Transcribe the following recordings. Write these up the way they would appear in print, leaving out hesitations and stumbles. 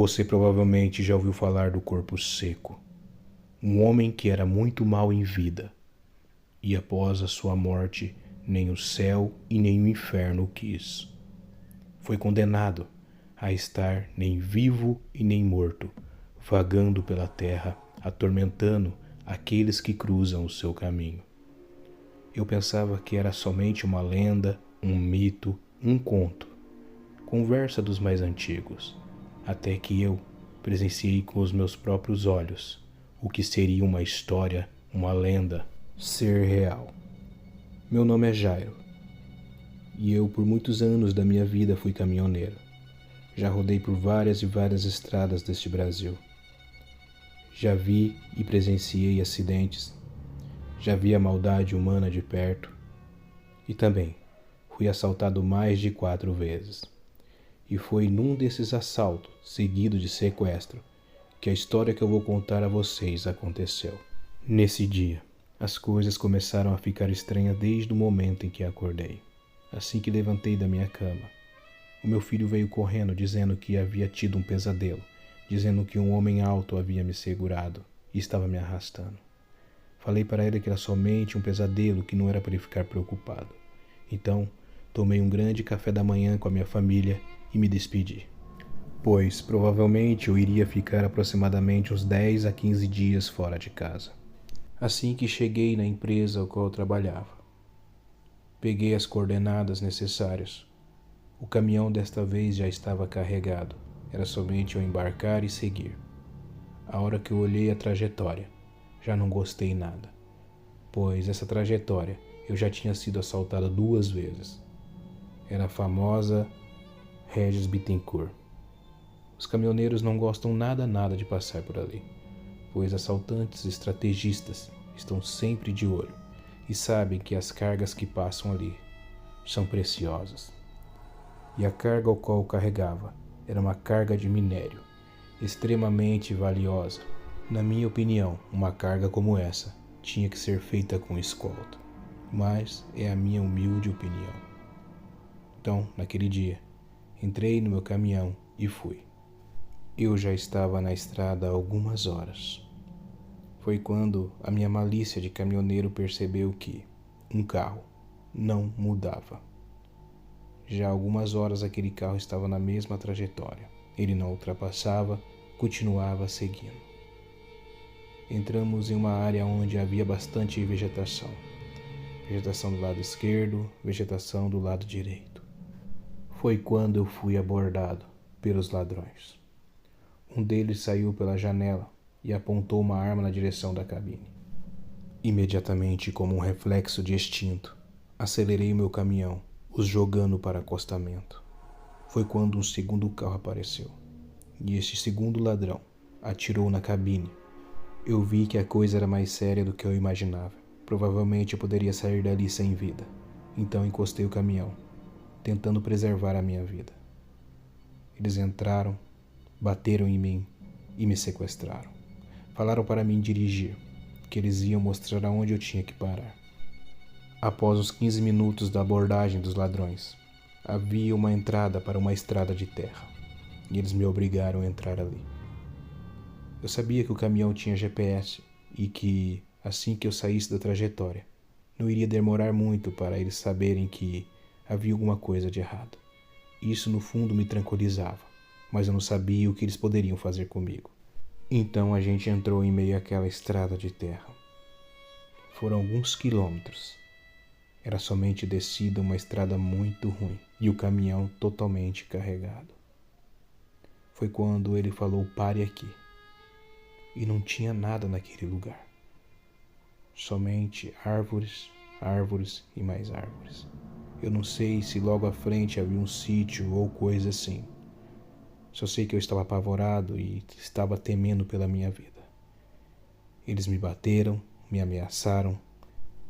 Você provavelmente já ouviu falar do corpo seco. Um homem que era muito mau em vida. E após a sua morte, nem o céu e nem o inferno o quis. Foi condenado a estar nem vivo e nem morto, vagando pela terra, atormentando aqueles que cruzam o seu caminho. Eu pensava que era somente uma lenda, um mito, um conto, conversa dos mais antigos, até que eu presenciei com os meus próprios olhos o que seria uma história, uma lenda, ser real. Meu nome é Jairo e eu por muitos anos da minha vida fui caminhoneiro. Já rodei por várias e várias estradas deste Brasil. Já vi e presenciei acidentes, já vi a maldade humana de perto e também fui assaltado mais de 4 vezes. E foi num desses assaltos, seguido de sequestro, que a história que eu vou contar a vocês aconteceu. Nesse dia, as coisas começaram a ficar estranhas desde o momento em que acordei. Assim que levantei da minha cama, o meu filho veio correndo dizendo que havia tido um pesadelo, dizendo que um homem alto havia me segurado e estava me arrastando. Falei para ele que era somente um pesadelo, que não era para ele ficar preocupado. Então, tomei um grande café da manhã com a minha família e me despedi, pois provavelmente eu iria ficar aproximadamente uns 10 a 15 dias fora de casa. Assim que cheguei na empresa ao qual eu trabalhava, peguei as coordenadas necessárias. O caminhão desta vez já estava carregado, era somente eu embarcar e seguir. A hora que eu olhei a trajetória, já não gostei nada, pois essa trajetória eu já tinha sido assaltado 2 vezes. Era a famosa Regis Bittencourt. Os caminhoneiros não gostam nada de passar por ali, pois assaltantes estrategistas estão sempre de olho e sabem que as cargas que passam ali são preciosas. E a carga ao qual eu carregava era uma carga de minério, extremamente valiosa. Na minha opinião, uma carga como essa tinha que ser feita com escolta, mas é a minha humilde opinião. Então, naquele dia, entrei no meu caminhão e fui. Eu já estava na estrada há algumas horas. Foi quando a minha malícia de caminhoneiro percebeu que um carro não mudava. Já há algumas horas aquele carro estava na mesma trajetória. Ele não ultrapassava, continuava seguindo. Entramos em uma área onde havia bastante vegetação. Vegetação do lado esquerdo, vegetação do lado direito. Foi quando eu fui abordado pelos ladrões. Um deles saiu pela janela e apontou uma arma na direção da cabine. Imediatamente, como um reflexo de instinto, acelerei o meu caminhão, os jogando para acostamento. Foi quando um segundo carro apareceu, e este segundo ladrão atirou na cabine. Eu vi que a coisa era mais séria do que eu imaginava. Provavelmente eu poderia sair dali sem vida. Então encostei o caminhão, tentando preservar a minha vida. Eles entraram, bateram em mim e me sequestraram. Falaram para mim dirigir, que eles iam mostrar aonde eu tinha que parar. Após os 15 minutos da abordagem dos ladrões, havia uma entrada para uma estrada de terra, e eles me obrigaram a entrar ali. Eu sabia que o caminhão tinha GPS e que, assim que eu saísse da trajetória, não iria demorar muito para eles saberem que havia alguma coisa de errado. Isso no fundo me tranquilizava, mas eu não sabia o que eles poderiam fazer comigo. Então a gente entrou em meio àquela estrada de terra. Foram alguns quilômetros. Era somente descida, uma estrada muito ruim e o caminhão totalmente carregado. Foi quando ele falou: "Pare aqui." E não tinha nada naquele lugar. Somente árvores, árvores e mais árvores. Eu não sei se logo à frente havia um sítio ou coisa assim. Só sei que eu estava apavorado e estava temendo pela minha vida. Eles me bateram, me ameaçaram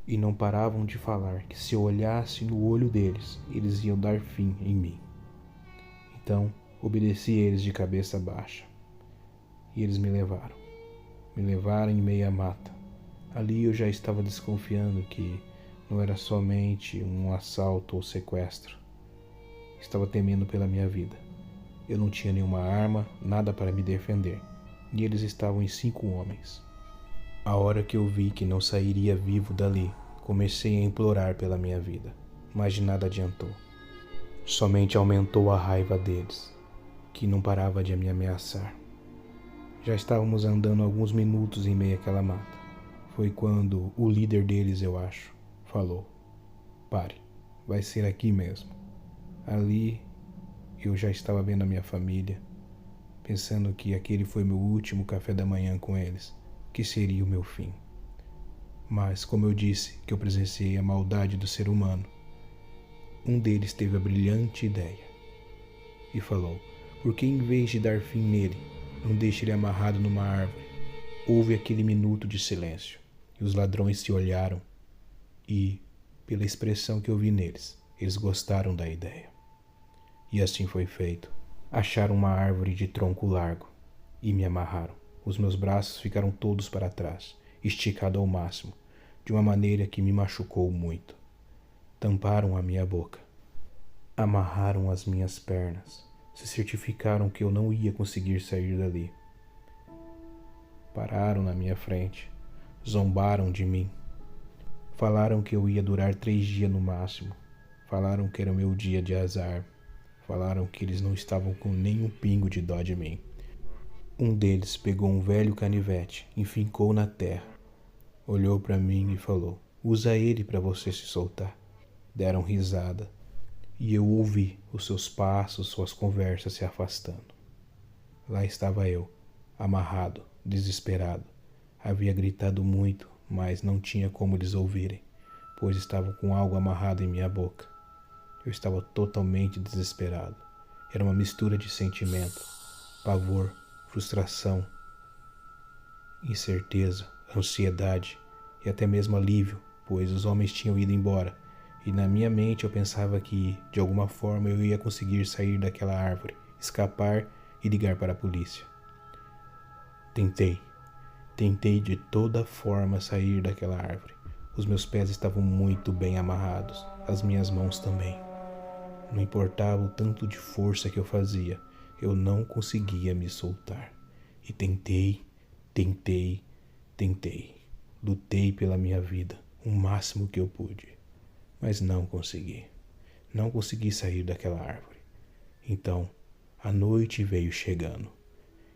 e não paravam de falar que se eu olhasse no olho deles, eles iam dar fim em mim. Então, obedeci eles de cabeça baixa. E eles me levaram. Me levaram em meia mata. Ali eu já estava desconfiando que não era somente um assalto ou sequestro. Estava temendo pela minha vida. Eu não tinha nenhuma arma, nada para me defender, e eles estavam em 5 homens. A hora que eu vi que não sairia vivo dali, comecei a implorar pela minha vida, mas de nada adiantou. Somente aumentou a raiva deles, que não parava de me ameaçar. Já estávamos andando alguns minutos em meio àquela mata. Foi quando o líder deles, eu acho, falou: "Pare, vai ser aqui mesmo." Ali eu já estava vendo a minha família, pensando que aquele foi meu último café da manhã com eles, que seria o meu fim. Mas, como eu disse que eu presenciei a maldade do ser humano, um deles teve a brilhante ideia e falou: "Por que, em vez de dar fim nele, não deixe ele amarrado numa árvore?" Houve aquele minuto de silêncio e os ladrões se olharam e, pela expressão que eu vi neles, eles gostaram da ideia. E assim foi feito. Acharam uma árvore de tronco largo e me amarraram. Os meus braços ficaram todos para trás, esticado ao máximo, de uma maneira que me machucou muito. Tamparam a minha boca. Amarraram as minhas pernas. Se certificaram que eu não ia conseguir sair dali. Pararam na minha frente. Zombaram de mim. Falaram que eu ia durar 3 dias no máximo. Falaram que era o meu dia de azar. Falaram que eles não estavam com nenhum pingo de dó de mim. Um deles pegou um velho canivete e fincou na terra. Olhou para mim e falou: "Usa ele para você se soltar." Deram risada e eu ouvi os seus passos, suas conversas se afastando. Lá estava eu, amarrado, desesperado. Havia gritado muito, mas não tinha como eles ouvirem, pois estava com algo amarrado em minha boca. Eu estava totalmente desesperado. Era uma mistura de sentimento, pavor, frustração, incerteza, ansiedade e até mesmo alívio, pois os homens tinham ido embora. E na minha mente eu pensava que, de alguma forma, eu ia conseguir sair daquela árvore, escapar e ligar para a polícia. Tentei de toda forma sair daquela árvore. Os meus pés estavam muito bem amarrados, as minhas mãos também. Não importava o tanto de força que eu fazia, eu não conseguia me soltar. E tentei. Lutei pela minha vida, o máximo que eu pude. Mas não consegui. Não consegui sair daquela árvore. Então, a noite veio chegando.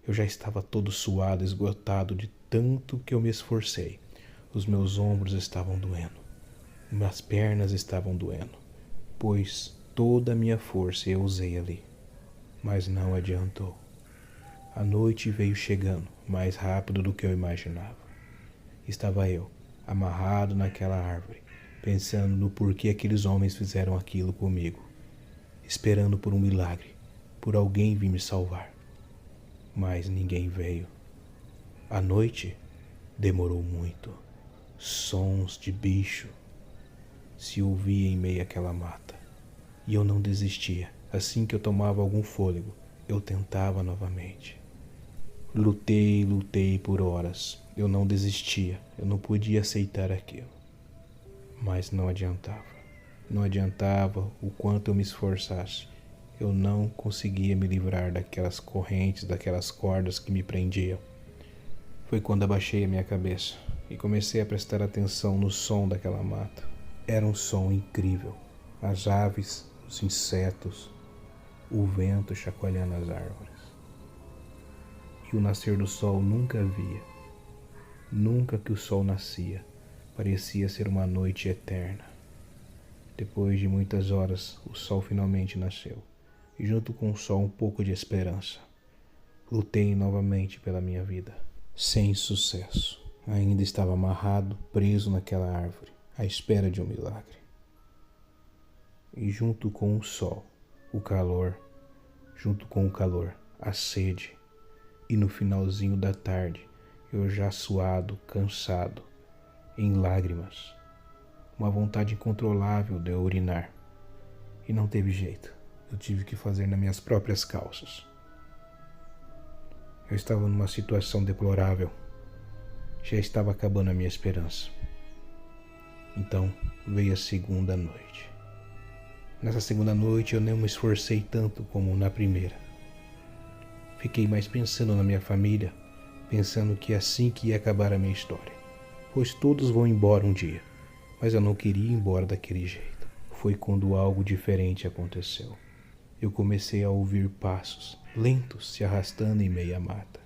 Eu já estava todo suado, esgotado de tanto que eu me esforcei. Os meus ombros estavam doendo. Minhas pernas estavam doendo, pois toda a minha força eu usei ali. Mas não adiantou. A noite veio chegando mais rápido do que eu imaginava. Estava eu, amarrado naquela árvore, pensando no porquê aqueles homens fizeram aquilo comigo, esperando por um milagre, por alguém vir me salvar. Mas ninguém veio. A noite demorou muito. Sons de bicho se ouvia em meio àquela mata. E eu não desistia. Assim que eu tomava algum fôlego, eu tentava novamente. Lutei por horas. Eu não desistia. Eu não podia aceitar aquilo. Mas não adiantava. Não adiantava o quanto eu me esforçasse. Eu não conseguia me livrar daquelas correntes, daquelas cordas que me prendiam. Foi quando abaixei a minha cabeça e comecei a prestar atenção no som daquela mata. Era um som incrível. As aves, os insetos, o vento chacoalhando as árvores. E o nascer do sol nunca via. Nunca que o sol nascia, parecia ser uma noite eterna. Depois de muitas horas, o sol finalmente nasceu, e junto com o sol um pouco de esperança. Lutei novamente pela minha vida, sem sucesso. Ainda estava amarrado, preso naquela árvore, à espera de um milagre. E junto com o sol, o calor, a sede, e no finalzinho da tarde, eu já suado, cansado, em lágrimas, uma vontade incontrolável de eu urinar. E não teve jeito, eu tive que fazer nas minhas próprias calças. Eu estava numa situação deplorável, já estava acabando a minha esperança. Então veio a segunda noite. Nessa segunda noite eu não me esforcei tanto como na primeira. Fiquei mais pensando na minha família, pensando que é assim que ia acabar a minha história. Pois todos vão embora um dia, mas eu não queria ir embora daquele jeito. Foi quando algo diferente aconteceu. Eu comecei a ouvir passos lentos se arrastando em meia mata.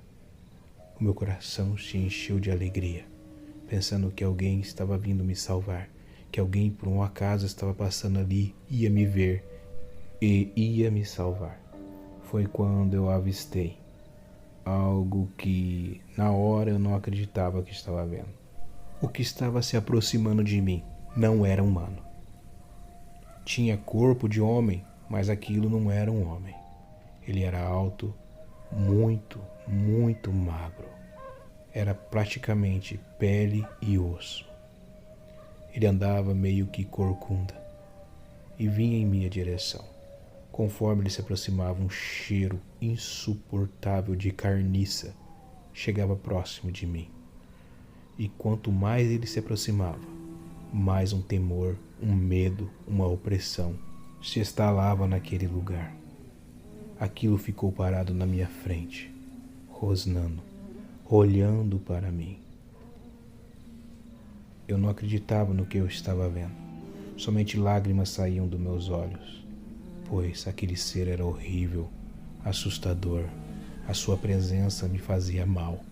O meu coração se encheu de alegria, pensando que alguém estava vindo me salvar, que alguém por um acaso estava passando ali, ia me ver e ia me salvar. Foi quando eu avistei algo que na hora eu não acreditava que estava vendo. O que estava se aproximando de mim não era humano. Tinha corpo de homem, mas aquilo não era um homem. Ele era alto, muito, muito magro. Era praticamente pele e osso. Ele andava meio que corcunda e vinha em minha direção. Conforme ele se aproximava, um cheiro insuportável de carniça chegava próximo de mim. E quanto mais ele se aproximava, mais um temor, um medo, uma opressão se instalava naquele lugar. Aquilo ficou parado na minha frente, rosnando, olhando para mim. Eu não acreditava no que eu estava vendo. Somente lágrimas saíam dos meus olhos, pois aquele ser era horrível, assustador. A sua presença me fazia mal.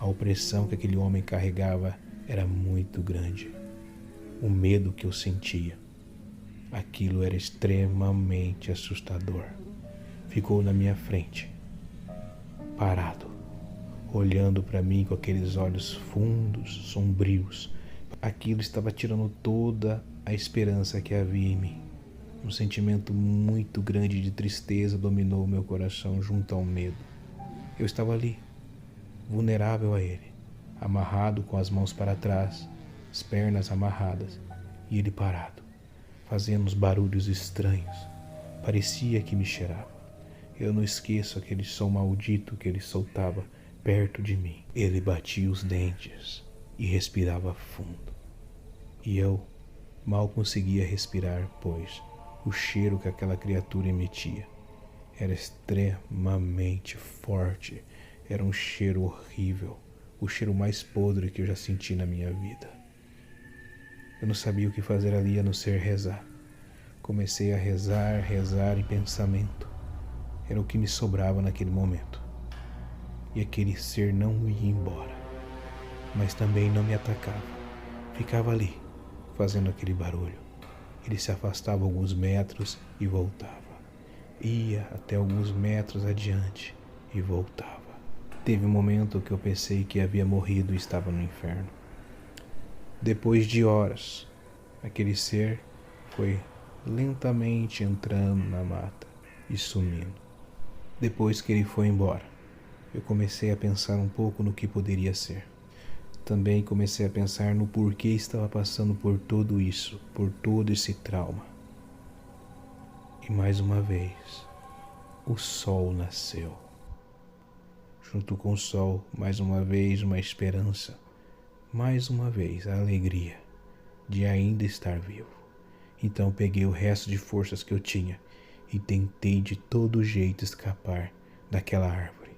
A opressão que aquele homem carregava era muito grande. O medo que eu sentia, aquilo era extremamente assustador. Ficou na minha frente, parado, olhando para mim com aqueles olhos fundos, sombrios. Aquilo estava tirando toda a esperança que havia em mim. Um sentimento muito grande de tristeza dominou o meu coração junto ao medo. Eu estava ali, vulnerável a ele, amarrado com as mãos para trás, as pernas amarradas, e ele parado, fazendo uns barulhos estranhos. Parecia que me cheirava. Eu não esqueço aquele som maldito que ele soltava perto de mim. Ele batia os dentes e respirava fundo. E eu mal conseguia respirar, pois o cheiro que aquela criatura emitia era extremamente forte. Era um cheiro horrível, o cheiro mais podre que eu já senti na minha vida. Eu não sabia o que fazer ali a não ser rezar. Comecei a rezar em pensamento. Era o que me sobrava naquele momento. E aquele ser não ia embora, mas também não me atacava. Ficava ali, fazendo aquele barulho. Ele se afastava alguns metros e voltava. Ia até alguns metros adiante e voltava. Teve um momento que eu pensei que havia morrido e estava no inferno. Depois de horas, aquele ser foi lentamente entrando na mata e sumindo. Depois que ele foi embora, eu comecei a pensar um pouco no que poderia ser. Também comecei a pensar no porquê estava passando por tudo isso, por todo esse trauma. E mais uma vez, o sol nasceu. Junto com o sol, mais uma vez, uma esperança. Mais uma vez, a alegria de ainda estar vivo. Então peguei o resto de forças que eu tinha e tentei de todo jeito escapar daquela árvore.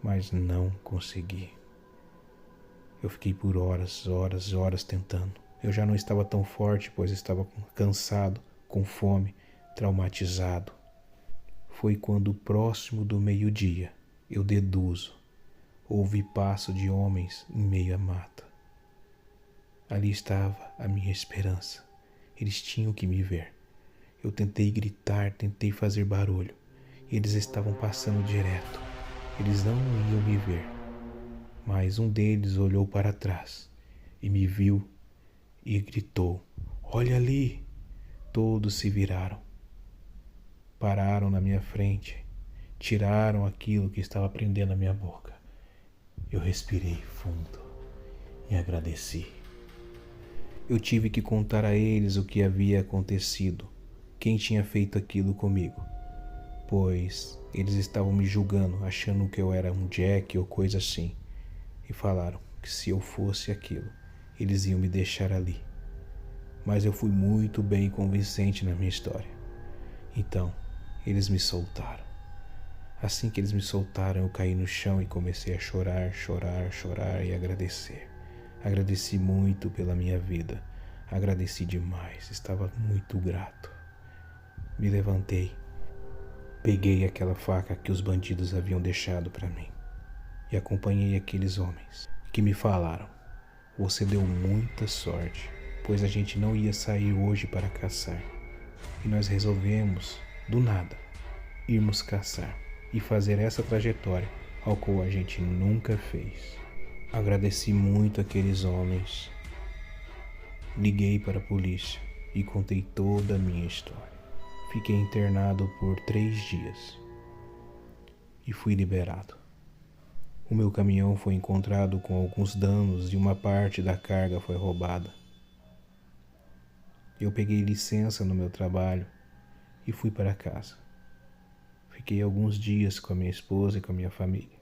Mas não consegui. Eu fiquei por horas tentando. Eu já não estava tão forte, pois estava cansado, com fome, traumatizado. Foi quando, próximo do meio-dia, eu deduzo, ouvi passo de homens em meio à mata. Ali estava a minha esperança. Eles tinham que me ver. Eu tentei gritar, tentei fazer barulho. Eles estavam passando direto. Eles não iam me ver. Mas um deles olhou para trás e me viu e gritou: "Olha ali!" Todos se viraram. Pararam na minha frente. Tiraram aquilo que estava prendendo a minha boca. Eu respirei fundo e agradeci. Eu tive que contar a eles o que havia acontecido, quem tinha feito aquilo comigo, pois eles estavam me julgando, achando que eu era um Jack ou coisa assim, e falaram que se eu fosse aquilo, eles iam me deixar ali. Mas eu fui muito bem convincente na minha história. Então, eles me soltaram. Assim que eles me soltaram, eu caí no chão e comecei a chorar, chorar, chorar e agradecer. Agradeci muito pela minha vida. Agradeci demais, estava muito grato. Me levantei, peguei aquela faca que os bandidos haviam deixado para mim e acompanhei aqueles homens que me falaram: você deu muita sorte, pois a gente não ia sair hoje para caçar. E nós resolvemos, do nada, irmos caçar e fazer essa trajetória ao qual a gente nunca fez. Agradeci muito aqueles homens, liguei para a polícia e contei toda a minha história. Fiquei internado por 3 dias e fui liberado. O meu caminhão foi encontrado com alguns danos e uma parte da carga foi roubada. Eu peguei licença no meu trabalho e fui para casa. Fiquei alguns dias com a minha esposa e com a minha família,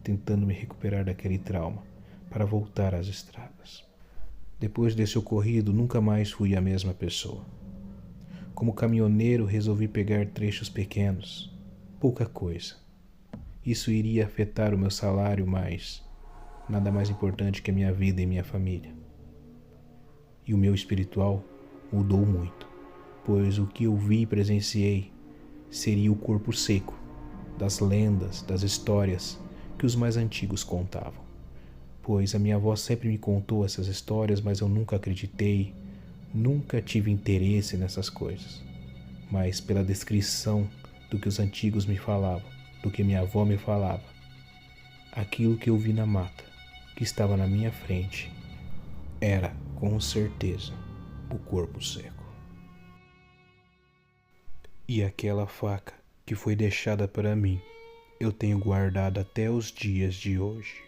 tentando me recuperar daquele trauma para voltar às estradas. Depois desse ocorrido, nunca mais fui a mesma pessoa. Como caminhoneiro, resolvi pegar trechos pequenos, pouca coisa. Isso iria afetar o meu salário, mas nada mais importante que a minha vida e minha família. E o meu espiritual mudou muito, pois o que eu vi e presenciei seria o corpo seco das lendas, das histórias que os mais antigos contavam. Pois a minha avó sempre me contou essas histórias, mas eu nunca acreditei, nunca tive interesse nessas coisas. Mas pela descrição do que os antigos me falavam, do que minha avó me falava, aquilo que eu vi na mata, que estava na minha frente, era, com certeza, o corpo seco. E aquela faca que foi deixada para mim, eu tenho guardado até os dias de hoje.